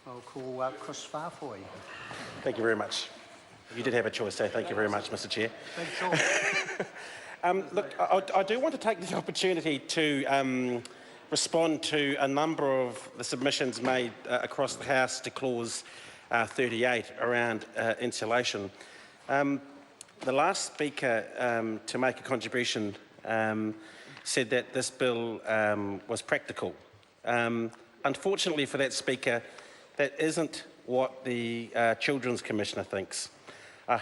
I'll call Chris Farfoy. Thank you very much. You did have a choice, so thank you very much, Mr. Chair. Look, I do want to take the opportunity to respond to a number of the submissions made across the House to clause 38 around insulation. The last speaker to make a contribution said that this bill was practical. Unfortunately for that speaker, that isn't what the Children's Commissioner thinks,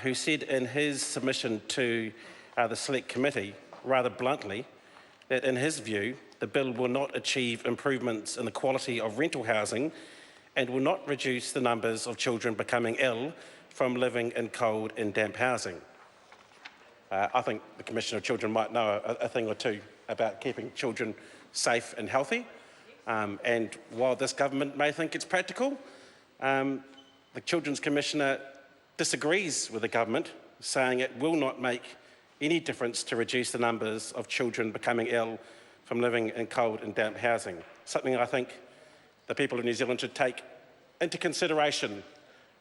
who said in his submission to the Select Committee, rather bluntly, that in his view, the bill will not achieve improvements in the quality of rental housing and will not reduce the numbers of children becoming ill from living in cold and damp housing. I think the Commissioner of Children might know a thing or two about keeping children safe and healthy. And while this government may think it's practical, the Children's Commissioner disagrees with the government, saying it will not make any difference to reduce the numbers of children becoming ill from living in cold and damp housing, something I think the people of New Zealand should take into consideration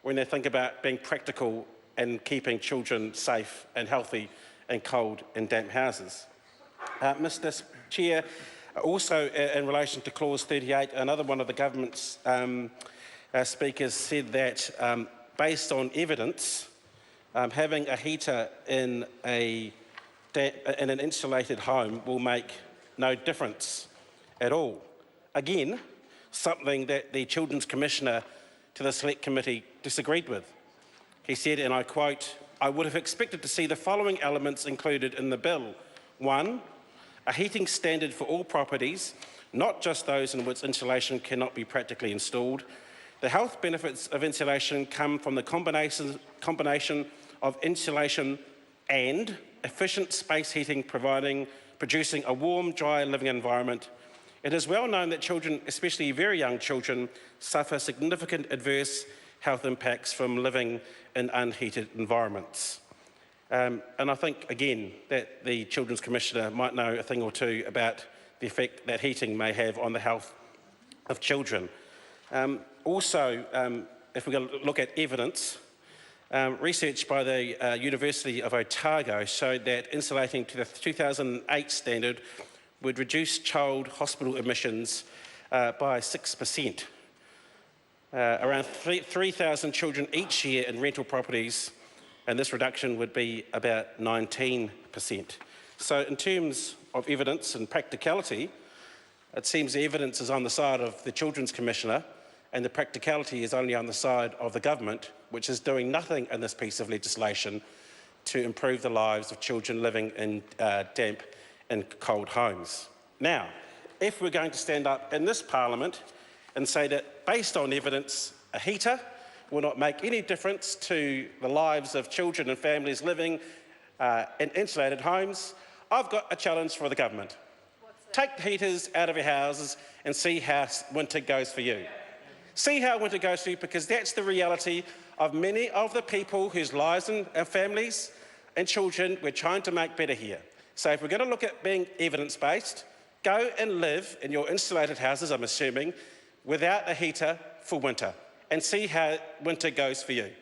when they think about being practical and keeping children safe and healthy in cold and damp houses. Mr. Chair, also in relation to clause 38, another one of the government's speakers said that based on evidence, having a heater in an insulated home will make no difference at all. Again, something that the Children's Commissioner to the Select Committee disagreed with. He said, and I quote, "I would have expected to see the following elements included in the bill. 1, a heating standard for all properties, not just those in which insulation cannot be practically installed. The health benefits of insulation come from the combination of insulation and efficient space heating producing a warm, dry living environment. It is well known that children, especially very young children, suffer significant adverse health impacts from living in unheated environments." And I think, again, that the Children's Commissioner might know a thing or two about the effect that heating may have on the health of children. Also, if we're going to look at evidence, research by the University of Otago showed that insulating to the 2008 standard would reduce child hospital admissions by 6%. Around 3,000 children each year in rental properties, and this reduction would be about 19%. So in terms of evidence and practicality, it seems the evidence is on the side of the Children's Commissioner and the practicality is only on the side of the government, which is doing nothing in this piece of legislation to improve the lives of children living in damp and cold homes. Now, if we're going to stand up in this Parliament and say that based on evidence, a heater will not make any difference to the lives of children and families living in insulated homes, I've got a challenge for the government. Take the heaters out of your houses and see how winter goes for you. See how winter goes for you, because that's the reality of many of the people whose lives and families and children we're trying to make better here. So if we're going to look at being evidence-based, go and live in your insulated houses, I'm assuming, without a heater for winter, and see how winter goes for you.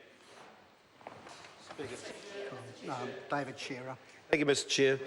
David Shearer. Thank you, Mr. Chair.